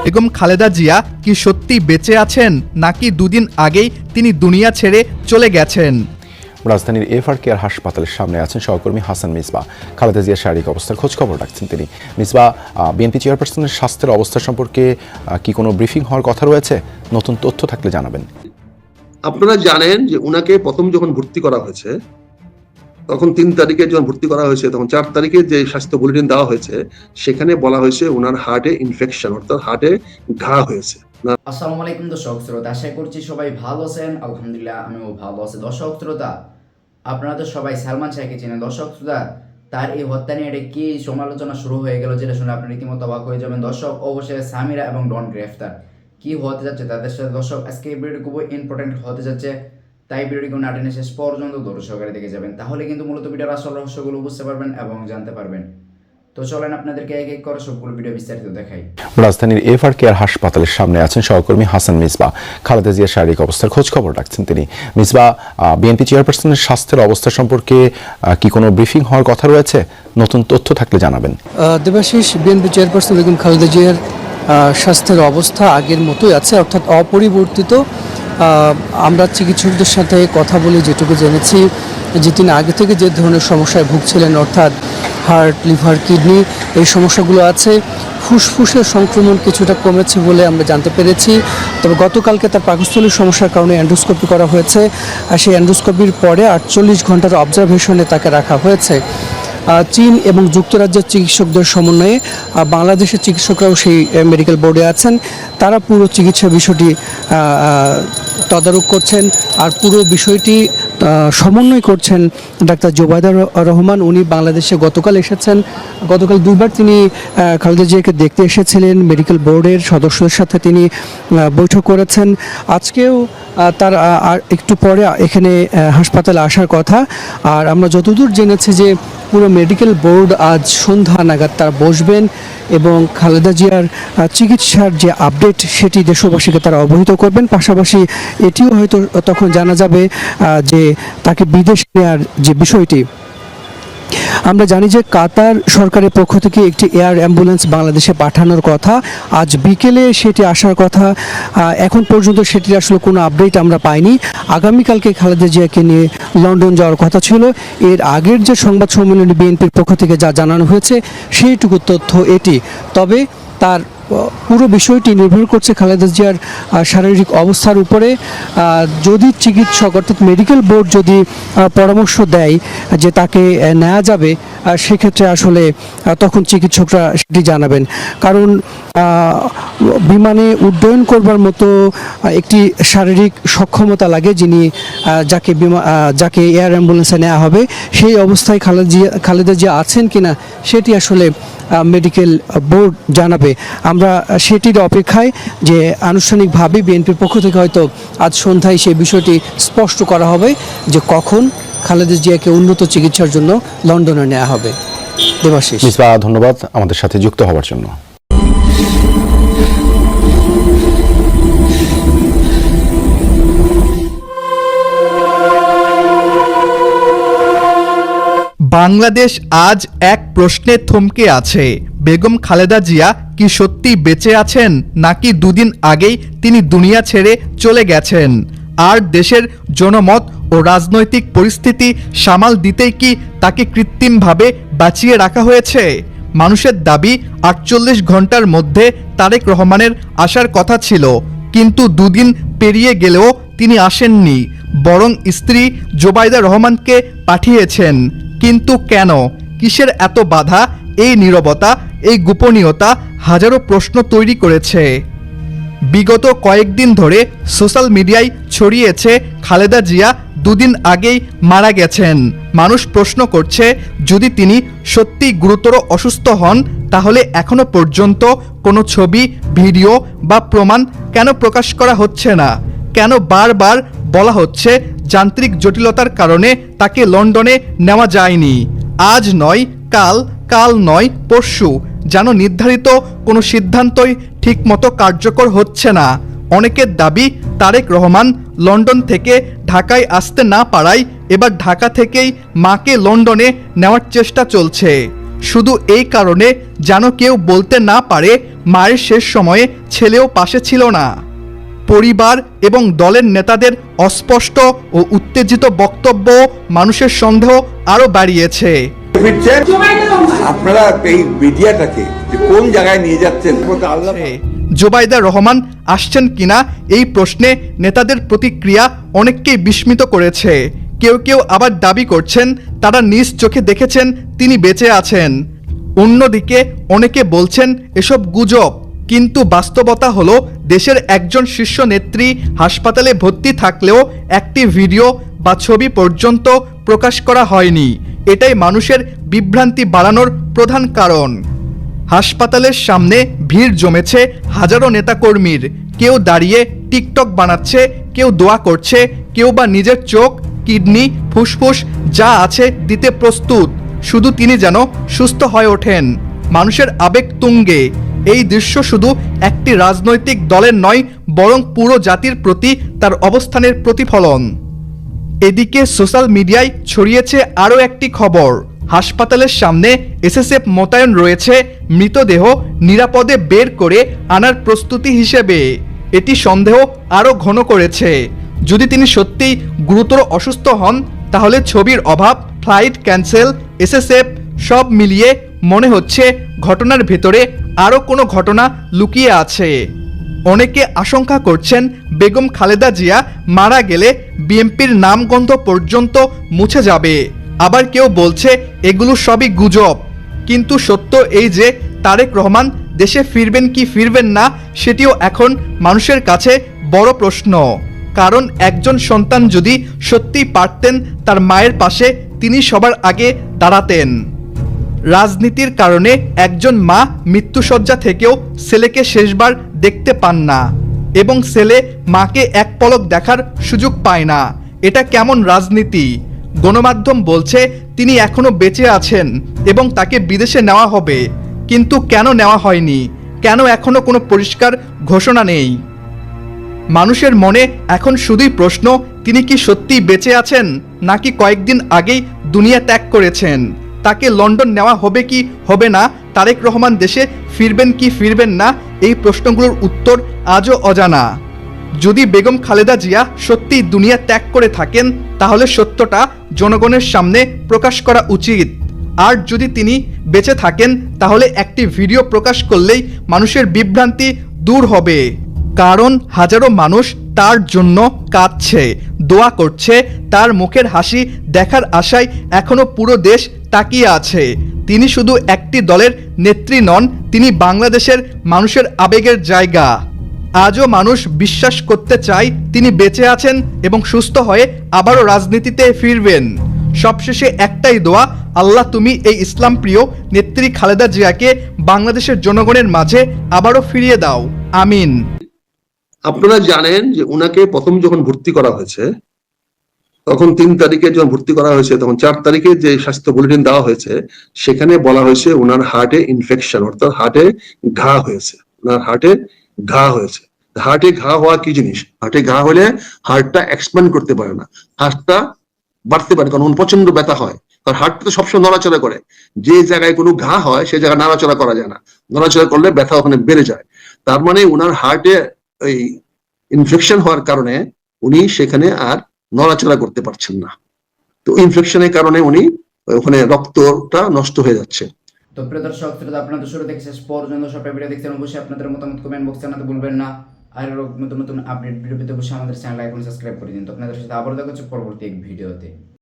বেগম খালেদা জিয়া কি সত্যি বেঁচে আছেন নাকি দুদিন আগেই তিনি দুনিয়া ছেড়ে চলে গেছেন? রাজধানীর এফআর কেয়ার হাসপাতালের সামনে আছেন সহকর্মী হাসান মিসবাহ। খালেদা জিয়ার শারীরিক অবস্থার খোঁজ খবর রাখছেন তিনি। মিসবাহ, বিএনপি চেয়ারপারসনের স্বাস্থ্যের অবস্থা সম্পর্কে কি কোনো ব্রিফিং হওয়ার কথা রয়েছে? নতুন তথ্য থাকলে জানাবেন। আপনারা জানেন যে উনাকে প্রথম যখন ভর্তি করা হয়েছে, তখন 3 তারিখে যখন ভর্তি করা হয়েছে, তখন 4 তারিখে যে স্বাস্থ্য বুলেটিন দেওয়া হয়েছে সেখানে বলা হয়েছে ওনার হার্টে ইনফেকশন, অর্থাৎ হার্টে ঘা হয়েছে। আসসালামু আলাইকুম দর্শক শ্রোতা, আশা করছি সবাই ভালো আছেন। আলহামদুলিল্লাহ আমিও ভালো আছি। দর্শক শ্রোতা, আপনারা তো সবাই সালমান শাহকে চেনেন। দর্শক শ্রোতা, তার এই হত্যা নিয়ে এটা কি সমালোচনা শুরু হয়ে গেল, যেটা শুনে আপনি রীতিমতো অবাক হয়ে যাবেন। দর্শক, অবশ্যই সামিরা এবং ডন গ্রেফতার কি হতে যাচ্ছে তাদের সাথে। দর্শক, আজকে এই ভিডিওটি খুবই ইম্পর্টেন্ট হতে যাচ্ছে, তাই ভিডিওটি না টেনে শেষ পর্যন্ত ধৈর্য সহকারে দেখে যাবেন, তাহলে কিন্তু মূলত ভিডিওর আসল রহস্যগুলো বুঝতে পারবেন এবং জানতে পারবেন। তো চলেন আপনাদেরকে এক এক করে সবগুলো ভিডিও বিস্তারিত দেখাই। রাজধানীর এফআর কেয়ার হাসপাতালের সামনে আছেন সহকর্মী হাসান মিসবাহ। খালেদা জিয়ার শারীরিক অবস্থার খোঁজ খবর রাখছেন তিনি। মিসবাহ, বিএনপি চেয়ারপারসনের স্বাস্থ্যের অবস্থা সম্পর্কে কি কোনো ব্রিফিং হওয়ার কথা রয়েছে? নতুন তথ্য থাকলে জানাবেন। দেবাশিস, বিএনপি চেয়ারপারসন বেগম খালেদা জিয়ার স্বাস্থ্যের অবস্থা আগের মতোই আছে, অর্থাৎ অপরিবর্তিত। আমরা চিকিৎসকদের সাথে কথা বলে যেটুকু জেনেছি যে তিনি আগে থেকে যে ধরনের সমস্যায় ভুগছিলেন, অর্থাৎ হার্ট, লিভার, কিডনি এই সমস্যাগুলো আছে। ফুসফুসের সংক্রমণ কিছুটা কমেছে বলে আমরা জানতে পেরেছি। তবে গতকালকে তার পাকস্থলীর সমস্যার কারণে অ্যান্ডোস্কোপি করা হয়েছে, আর সেই অ্যান্ডোস্কোপির পরে 48 ঘন্টার অবজারভেশনে তাকে রাখা হয়েছে। চীন এবং যুক্তরাজ্যের চিকিৎসকদের সমন্বয়ে বাংলাদেশের চিকিৎসকরাও সেই মেডিকেল বোর্ডে আছেন। তারা পুরো চিকিৎসা বিষয়টি তদারক করছেন, আর পুরো বিষয়টি সমন্বয় করছেন ডাক্তার জোবায়দা রহমান। উনি বাংলাদেশে গতকাল এসেছেন। গতকাল 2বার তিনি খালেদা জিয়াকে দেখতে এসেছিলেন। মেডিকেল বোর্ডের সদস্যদের সাথে তিনি বৈঠক করেছেন। আজকেও তার একটু পরে এখানে হাসপাতালে আসার কথা। আর আমরা যতদূর জেনেছি যে পুরো মেডিকেল বোর্ড আজ সন্ধ্যা নাগাদ তারা বসবেন এবং খালেদা জিয়ার চিকিৎসার যে আপডেট সেটি দেশবাসীকে তারা অবহিত করবেন। পাশাপাশি এটিও হয়তো তখন জানা যাবে যে তাকে বিদেশ নেওয়ার যে বিষয়টি। আমরা জানি যে কাতার সরকারের পক্ষ থেকে একটি এয়ার অ্যাম্বুলেন্স বাংলাদেশে পাঠানোর কথা, আজ বিকেলে সেটি আসার কথা। এখন পর্যন্ত সেটির আসলে কোনো আপডেট আমরা পাইনি। আগামীকালকে খালেদা জিয়াকে নিয়ে লন্ডন যাওয়ার কথা ছিল। এর আগের যে সংবাদ সম্মেলনে বিএনপির পক্ষ থেকে যা জানানো হয়েছে সেইটুকু তথ্য এটি। তবে তার পুরো বিষয়টি নির্ভর করছে খালেদা জিয়ার শারীরিক অবস্থার উপরে। যদি চিকিৎসক অর্থাৎ মেডিকেল বোর্ড যদি পরামর্শ দেয় যে তাকে নেওয়া যাবে, সেক্ষেত্রে আসলে তখন চিকিৎসকরা সেটি জানাবেন। কারণ বিমানে উড্ডয়ন করবার মতো একটি শারীরিক সক্ষমতা লাগে, যাকে এয়ার অ্যাম্বুলেন্সে নেওয়া হবে। সেই অবস্থায় খালেদা জিয়া আছেন কিনা সেটি আসলে মেডিকেল বোর্ড জানাবে। আমরা সেটির অপেক্ষায় যে আনুষ্ঠানিকভাবে বিএনপির পক্ষ থেকে হয়তো আজ সন্ধ্যায় সেই বিষয়টি স্পষ্ট করা হবে যে কখন খালেদা জিয়াকে উন্নত চিকিৎসার জন্য লন্ডনে নেওয়া হবে। দেবাশিস, মিসবাহ, ধন্যবাদ আমাদের সাথে যুক্ত হওয়ার জন্য। বাংলাদেশ আজ এক প্রশ্নে থমকে আছে। বেগম খালেদা জিয়া কি সত্যি বেঁচে আছেন নাকি দুদিন আগেই তিনি দুনিয়া ছেড়ে চলে গেছেন? আর দেশের জনমত ও রাজনৈতিক পরিস্থিতি সামাল দিতেই কি তাকে কৃত্রিমভাবে বাঁচিয়ে রাখা হয়েছে? মানুষের দাবি 48 ঘন্টার মধ্যে তারেক রহমানের আসার কথা ছিল, কিন্তু দুদিন পেরিয়ে গেলেও তিনি আসেননি, বরং স্ত্রী জোবায়দা রহমানকে পাঠিয়েছেন। কিন্তু কেন? কিসের এত বাধা? এই নীরবতা, এই গোপনীয়তা হাজারো প্রশ্ন তৈরি করেছে। বিগত কয়েকদিন ধরে সোশ্যাল মিডিয়ায় ছড়িয়েছে খালেদা জিয়া দুদিন আগেই মারা গেছেন। মানুষ প্রশ্ন করছে, যদি তিনি সত্যি গুরুতর অসুস্থ হন তাহলে এখনো পর্যন্ত কোনো ছবি, ভিডিও বা প্রমাণ কেন প্রকাশ করা হচ্ছে না? কেন বারবার বলা হচ্ছে যান্ত্রিক জটিলতার কারণে তাকে লন্ডনে নেওয়া যায়নি? আজ নয় কাল, কাল নয় পরশু, যেন নির্ধারিত কোনো সিদ্ধান্তই ঠিকমতো কার্যকর হচ্ছে না। অনেকের দাবি তারেক রহমান লন্ডন থেকে ঢাকায় আসতে না পারায় এবার ঢাকা থেকেই মাকে লন্ডনে নেওয়ার চেষ্টা চলছে। শুধু এই কারণে যেন কেউ বলতে না পারে মায়ের শেষ সময়ে ছেলেও পাশে ছিল না। পরিবার এবং দলের নেতাদের অস্পষ্ট ও উত্তেজিত বক্তব্য মানুষের সন্দেহ আরও বাড়িয়েছে। ফিরছেন আপনারা এই মিডিয়াটাকে যে কোন জায়গায় নিয়ে যাচ্ছেন আল্লাহ জোবাইদা রহমান আসছেন কিনা এই প্রশ্নে নেতাদের প্রতিক্রিয়া অনেককেই বিস্মিত করেছে। কেউ কেউ আবার দাবি করছেন তারা নিজ চোখে দেখেছেন তিনি বেঁচে আছেন। অন্যদিকে অনেকে বলছেন এসব গুজব। কিন্তু বাস্তবতা হলো দেশের একজন শীর্ষ নেত্রী হাসপাতালে ভর্তি থাকলেও একটি ভিডিও বা ছবি পর্যন্ত প্রকাশ করা হয়নি। এটাই মানুষের বিভ্রান্তি বাড়ানোর প্রধান কারণ। হাসপাতালের সামনে ভিড় জমেছে হাজারো নেতাকর্মীর। কেউ দাঁড়িয়ে টিকটক বানাচ্ছে, কেউ দোয়া করছে, কেউ বা নিজের চোখ, কিডনি, ফুসফুস যা আছে দিতে প্রস্তুত, শুধু তিনি যেন সুস্থ হয়ে ওঠেন। মানুষের আবেগ তুঙ্গে। এই দৃশ্য শুধু একটি রাজনৈতিক দলের নয়, বরং পুরো জাতির প্রতি তার অবস্থানের প্রতিফলন। এদিকে সোশ্যাল মিডিয়ায় ছড়িয়েছে আরও একটি খবর। হাসপাতালের সামনে এসএসএফ মোতায়েন রয়েছে মৃতদেহ নিরাপদে বের করে আনার প্রস্তুতি হিসেবে। এটি সন্দেহ আরও ঘন করেছে। যদি তিনি সত্যিই গুরুতর অসুস্থ হন তাহলে ছবির অভাব, ফ্লাইট ক্যান্সেল, এসএসএফ সব মিলিয়ে মনে হচ্ছে ঘটনার ভেতরে আরও কোনো ঘটনা লুকিয়ে আছে। অনেকে আশঙ্কা করছেন বেগম খালেদা জিয়া মারা গেলে বিএনপির নামগন্ধ পর্যন্ত মুছে যাবে। আবার কেউ বলছে এগুলো সবই গুজব। কিন্তু সত্য এই যে তারেক রহমান দেশে ফিরবেন কি ফিরবেন না সেটিও এখন মানুষের কাছে বড় প্রশ্ন। কারণ একজন সন্তান যদি সত্যিই পারতেন তার মায়ের পাশে তিনি সবার আগে দাঁড়াতেন। রাজনীতির কারণে একজন মা মৃত্যুশয্যা থেকেও ছেলেকে শেষবার দেখতে পান না এবং ছেলে মাকে এক পলক দেখার সুযোগ পায় না। এটা কেমন রাজনীতি? গণমাধ্যম বলছে তিনি এখনো বেঁচে আছেন এবং তাকে বিদেশে নেওয়া হবে। কিন্তু কেন নেওয়া হয়নি? কেন এখনো কোনো পরিষ্কার ঘোষণা নেই? মানুষের মনে এখন শুধুই প্রশ্ন, তিনি কি সত্যিই বেঁচে আছেন নাকি কয়েকদিন আগেই দুনিয়া ত্যাগ করেছেন? তাকে লন্ডন নেওয়া হবে কি হবে না? তারেক রহমান দেশে ফিরবেন কি ফিরবেন না? এই প্রশ্নগুলোর উত্তর আজও অজানা। যদি বেগম খালেদা জিয়া সত্যিই দুনিয়া ত্যাগ করে থাকেন তাহলে সত্যটা জনগণের সামনে প্রকাশ করা উচিত। আর যদি তিনি বেঁচে থাকেন তাহলে একটি ভিডিও প্রকাশ করলেই মানুষের বিভ্রান্তি দূর হবে। কারণ হাজারো মানুষ তার জন্য কাঁদছে, দোয়া করছে, তার মুখের হাসি দেখার আশায় এখনো পুরো দেশ তাকিয়ে আছে। তিনি শুধু একটি দলের নেত্রী নন, তিনি বাংলাদেশের মানুষের আবেগের জায়গা। আজও মানুষ বিশ্বাস করতে চায় তিনি বেঁচে আছেন এবং সুস্থ হয়ে আবারও রাজনীতিতে ফিরবেন। সবশেষে একটাই দোয়া, আল্লাহ তুমি এই ইসলাম প্রিয় নেত্রী খালেদা জিয়াকে বাংলাদেশের জনগণের মাঝে আবারও ফিরিয়ে দাও, আমিন। আপনারা জানেন যে উনাকে প্রথম যখন ভর্তি করা হয়েছে তখন 3 তারিখে যখন ভর্তি করা হয়েছে তখন 4 তারিখে যে স্বাস্থ্য বুলেটিন দেওয়া হয়েছে সেখানে বলা হয়েছে ওনার হার্টে ইনফেকশন, অর্থাৎ হার্টে ঘা হয়েছে। ওনার হার্টে ঘা হয়েছে। হার্টে ঘা হওয়া কি জিনিস? হার্টে ঘা হলে হার্টটা এক্সপ্যান্ড করতে পারে না, হার্টটা বাড়তে পারে, কারণ প্রচন্ড ব্যথা হয়। কারণ হার্টটা তো সবসময় নড়াচড়া করে। যে জায়গায় কোনো ঘা হয় সে জায়গায় নাড়াচড়া করা যায় না, নড়াচড়া করলে ব্যথা ওখানে বেড়ে যায়। তার মানে ওনার হার্টে এই ইনফেকশন হওয়ার কারণে উনি সেখানে আর নড়াচড়া করতে পারছেন না। তো ইনফেকশনের কারণে উনি ওখানে রক্তটা নষ্ট হয়ে যাচ্ছে। তো প্রিয় দর্শক শ্রোতা, আপনারা তো শুরু থেকে শেষ পর্যন্ত সব ভিডিও দেখছেন। অবশ্যই আপনাদের মতামত কমেন্ট বক্সে জানাতে ভুলবেন না। আর নতুন নতুন আপডেট ভিডিও পেতে অবশ্যই আমাদের চ্যানেল আইকন সাবস্ক্রাইব করে দিন। তো আপনাদের সাথে আবার দেখা হচ্ছে পরবর্তী এক ভিডিওতে।